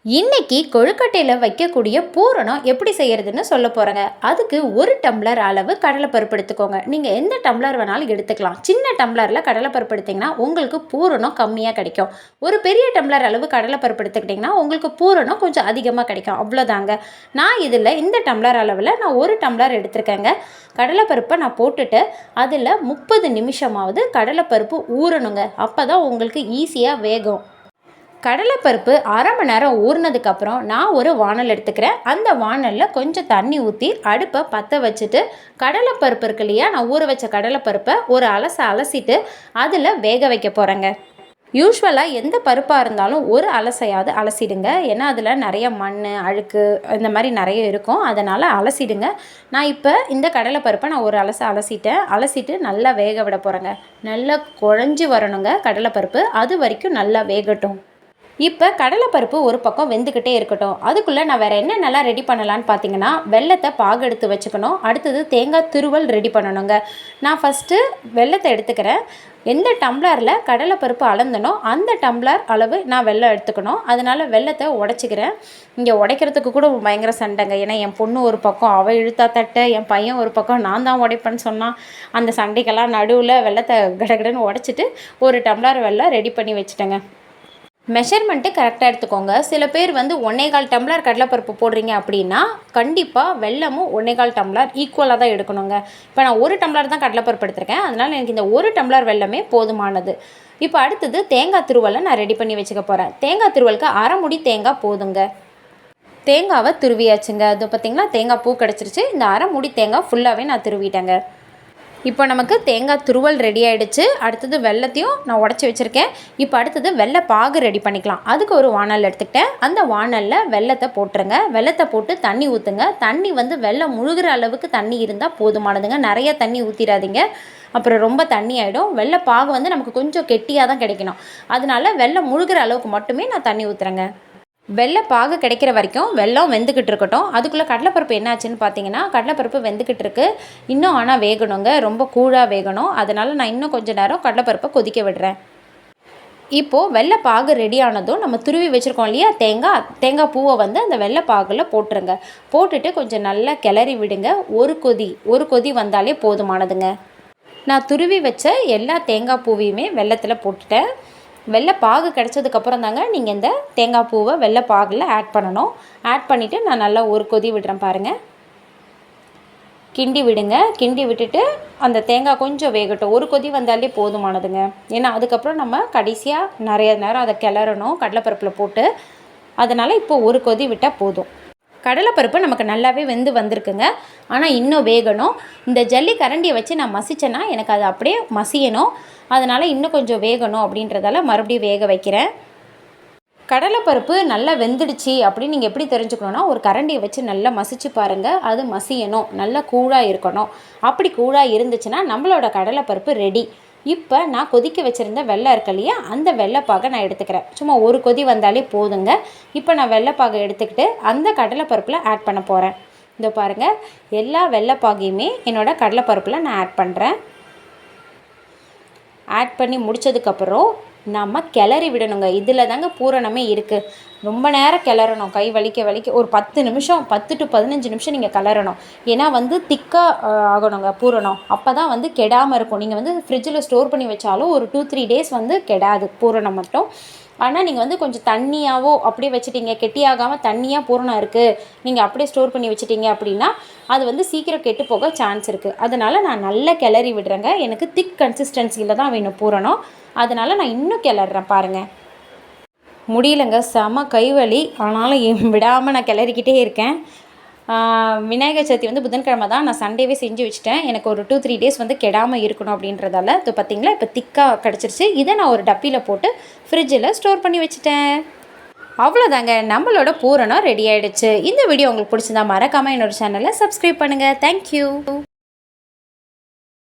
இன்னைக்கு கொழுக்கட்டையில் வைக்கக்கூடிய பூரணம் எப்படி செய்கிறதுன்னு சொல்ல போகிறேங்க. அதுக்கு 1 டம்ளர் அளவு கடலைப்பருப்பு எடுத்துக்கோங்க. நீங்கள் எந்த டம்ளர் வேணாலும் எடுத்துக்கலாம். சின்ன டம்ளரில் கடலைப்பருப்பு எடுத்திங்கன்னா உங்களுக்கு பூரணம் கம்மியாக கிடைக்கும். ஒரு பெரிய டம்ளர் அளவு கடலைப்பருப்பு எடுத்துக்கிட்டிங்கன்னா உங்களுக்கு பூரணம் கொஞ்சம் அதிகமாக கிடைக்கும். அவ்வளோதாங்க. நான் இதில் இந்த டம்ளர் அளவில் நான் 1 டம்ளர் எடுத்திருக்கேங்க. கடலைப்பருப்பை நான் போட்டுட்டு அதில் 30 நிமிஷமாவது கடலைப்பருப்பு ஊறணுங்க. அப்போ தான் உங்களுக்கு ஈஸியாக வேகும். கடலைப்பருப்பு அரை மணி நேரம் ஊறினதுக்கப்புறம் நான் ஒரு வானல் எடுத்துக்கிறேன். அந்த வானலில் கொஞ்சம் தண்ணி ஊற்றி அடுப்பை பற்ற வச்சுட்டு கடலைப்பருப்பு இருக்கு இல்லையா, நான் ஊற வச்ச கடலைப்பருப்பை ஒரு அலசிட்டு அதில் வேக வைக்க போகிறேங்க. யூஸ்வலாக எந்த பருப்பாக இருந்தாலும் ஒரு அலசையாவது அலசிடுங்க. ஏன்னா அதில் நிறைய மண், அழுக்கு இந்த மாதிரி நிறைய இருக்கும். அதனால் அலசிடுங்க. நான் இப்போ இந்த கடலைப்பருப்பை நான் ஒரு அலசிட்டு நல்லா வேக விட போகிறேங்க. நல்லா குழஞ்சி வரணுங்க கடலைப்பருப்பு. அது வரைக்கும் நல்லா வேகட்டும். இப்போ கடலைப்பருப்பு ஒரு பக்கம் வெந்துக்கிட்டே இருக்கட்டும். அதுக்குள்ளே நான் வேறு என்னென்னலாம் ரெடி பண்ணலான்னு பார்த்தீங்கன்னா, வெல்லத்தை பாகு எடுத்து வச்சுக்கணும். அடுத்தது தேங்காய் துருவல் ரெடி பண்ணணுங்க. நான் ஃபஸ்ட்டு வெல்லத்தை எடுத்துக்கிறேன். எந்த டம்ளரில் கடலைப்பருப்பு அளந்தனோ அந்த டம்ளர் அளவு நான் வெல்லம் எடுத்துக்கணும். அதனால் வெல்லத்தை உடச்சிக்கிறேன். இங்கே உடைக்கிறதுக்கு கூட பயங்கர சண்டைங்க. ஏன்னா என் பொண்ணு ஒரு பக்கம் அவள் இழுத்தா தட்ட, என் பையன் ஒரு பக்கம் நான் தான் உடைப்பேன்னு சொன்னான். அந்த சண்டைக்கெல்லாம் நடுவில் வெல்லத்தை கடகடன்னு உடச்சிட்டு ஒரு டம்ளர் வெல்லம் ரெடி பண்ணி வச்சுட்டேங்க. மெஷர்மெண்ட்டு கரெக்டாக எடுத்துக்கோங்க. சில பேர் 1.25 டம்ளர் கடலைப்பருப்பு போடுறீங்க அப்படின்னா கண்டிப்பாக வெல்லமும் 1.25 டம்ளர் ஈக்குவலாக தான் எடுக்கணுங்க. இப்போ நான் 1 டம்ளர் தான் கடலைப்பருப்பு எடுத்திருக்கேன். அதனால் எனக்கு இந்த 1 டம்ளர் வெல்லமே போதுமானது. இப்போ அடுத்தது தேங்காய் துருவலை நான் ரெடி பண்ணி வச்சுக்க போகிறேன். தேங்காய் துருவலுக்கு அரை முடி தேங்காய் போதுங்க. தேங்காவை துருவியாச்சுங்க. அது பார்த்திங்கன்னா தேங்காய் பூ கிடச்சிருச்சு. இந்த அரை முடி தேங்காய் ஃபுல்லாகவே நான் துருவிட்டேங்க. இப்போ நமக்கு தேங்காய் துருவல் ரெடி ஆகிடுச்சு. அடுத்தது வெல்லத்தையும் நான் உடச்சி வச்சுருக்கேன். இப்போ அடுத்தது வெள்ளை பாகு ரெடி பண்ணிக்கலாம். அதுக்கு ஒரு வானல் எடுத்துக்கிட்டேன். அந்த வானலில் வெல்லத்தை போட்டுருங்க. வெல்லத்தை போட்டு தண்ணி ஊற்றுங்க. தண்ணி வெல்லம் முழுகிற அளவுக்கு தண்ணி இருந்தால் போதுமானதுங்க. நிறைய தண்ணி ஊற்றிடாதீங்க, அப்புறம் ரொம்ப தண்ணி ஆகிடும். வெள்ளை பாகு நமக்கு கொஞ்சம் கெட்டியாக தான் கிடைக்கணும். அதனால வெல்லம் முழுகிற அளவுக்கு மட்டுமே நான் தண்ணி ஊற்றுறேங்க. வெள்ளை பாகு கிடைக்கிற வரைக்கும் வெல்லம் வெந்துக்கிட்டு இருக்கட்டும். அதுக்குள்ளே கடலைப்பருப்பு என்ன ஆச்சுன்னு பார்த்தீங்கன்னா, கடலைப்பருப்பு வெந்துக்கிட்டு இருக்கு. இன்னும் ஆனால் வேகணுங்க. ரொம்ப கூழாக வேகணும். அதனால் நான் இன்னும் கொஞ்சம் நேரம் கடலைப்பருப்பை கொதிக்க விடுறேன். இப்போது வெள்ளை பாகு ரெடி ஆனதும் நம்ம துருவி வச்சுருக்கோம் இல்லையா தேங்காய் பூவை அந்த வெள்ளை பாகில் போட்டுருங்க. போட்டுட்டு கொஞ்சம் நல்லா கிளறி விடுங்க. ஒரு கொதி வந்தாலே போதுமானதுங்க. நான் துருவி வச்ச எல்லா தேங்காய் பூவையுமே வெள்ளத்தில் போட்டுட்டேன். வெள்ளை பாகு கிடச்சதுக்கப்புறம் தாங்க நீங்கள் இந்த தேங்காய் பூவை வெள்ளை பாகில் ஆட் பண்ணணும். ஆட் பண்ணிவிட்டு நான் நல்லா ஒரு கொதி விடுறேன் பாருங்கள். கிண்டி விடுங்க. கிண்டி விட்டுட்டு அந்த தேங்காய் கொஞ்சம் வேகட்டும். ஒரு கொதி வந்தாலே போதுமானதுங்க. ஏன்னா அதுக்கப்புறம் நம்ம கடைசியாக நிறைய நேரம் அதை கிளறணும் கடலைப்பருப்பில் போட்டு. அதனால் இப்போ ஒரு கொதி விட்டால் போதும். கடலைப்பருப்பு நமக்கு நல்லாவே வெந்து வந்திருக்குங்க. ஆனால் இன்னும் வேகணும். இந்த ஜல்லி கரண்டியை வச்சு நான் மசிச்சேன்னா எனக்கு அது அப்படியே மசியணும். அதனால் இன்னும் கொஞ்சம் வேகணும் அப்படின்றதால மறுபடியும் வேக வைக்கிறேன். கடலைப்பருப்பு நல்லா வெந்துடுச்சு அப்படின்னு நீங்கள் எப்படி தெரிஞ்சுக்கணுன்னா, ஒரு கரண்டியை வச்சு நல்லா மசிச்சு பாருங்கள். அது மசியணும், நல்லா கூழாக இருக்கணும். அப்படி கூழாக இருந்துச்சுன்னா நம்மளோட கடலைப்பருப்பு ரெடி. இப்போ நான் கொதிக்க வச்சுருந்த வெள்ளம் இருக்கு இல்லையா, அந்த வெள்ளைப்பாகை நான் எடுத்துக்கிறேன். சும்மா ஒரு கொதி வந்தாலே போதுங்க. இப்போ நான் வெள்ளைப்பாகை எடுத்துக்கிட்டு அந்த கடலைப்பருப்பில் ஆட் பண்ண போகிறேன். இதோ பாருங்கள், எல்லா வெள்ளைப்பாகையுமே என்னோடய கடலைப்பருப்பில் நான் ஆட் பண்ணுறேன். ஆட் பண்ணி முடித்ததுக்கப்புறம் நம்ம கிளறி விடணுங்க. இதில் தாங்க பூரணமே இருக்குது. ரொம்ப நேரம் கிளறணும். கை வலிக்க ஒரு 10 நிமிஷம் 10 to 15 நிமிஷம் நீங்கள் கிளறணும். ஏன்னா திக்காக ஆகணுங்க பூரணம். அப்போ தான் கெடாமல் இருக்கும். நீங்கள் ஃப்ரிட்ஜில் ஸ்டோர் பண்ணி வச்சாலும் ஒரு 2-3 டேஸ் கெடாது பூரணம் மட்டும். ஆனால் நீங்கள் கொஞ்சம் தண்ணியாகவோ அப்படியே வச்சுட்டீங்க, கெட்டியாகாமல் தண்ணியாக பூரணம் இருக்குது, நீங்கள் அப்படியே ஸ்டோர் பண்ணி வச்சுட்டீங்க அப்படின்னா அது சீக்கிரம் கெட்டு போக சான்ஸ் இருக்குது. அதனால் நான் நல்லா கிளறி விடுறேங்க. எனக்கு திக் கன்சிஸ்டன்சியில் தான் வேணும் பூரணம். அதனால் நான் இன்னும் கிளறேன் பாருங்கள். முடியலங்க, செம கைவலி. ஆனாலும் விடாமல் நான் கிளறிக்கிட்டே இருக்கேன். விநாயகர் சதுர்த்தி புதன்கிழமை தான். நான் சண்டேவே செஞ்சு வச்சுட்டேன். எனக்கு ஒரு 2-3 டேஸ் கெடாமல் இருக்கணும் அப்படின்றதால. இது பார்த்திங்களா, இப்போ திக்காக கிடச்சிருச்சு. இதை நான் ஒரு டப்பியில் போட்டு ஃப்ரிட்ஜில் ஸ்டோர் பண்ணி வச்சுட்டேன். அவ்வளோதாங்க, நம்மளோட பூரணம் ரெடி ஆகிடுச்சு. இந்த வீடியோ உங்களுக்கு பிடிச்சிருந்தா மறக்காமல் என்னோடய சேனலை சப்ஸ்கிரைப் பண்ணுங்கள். தேங்க்யூ.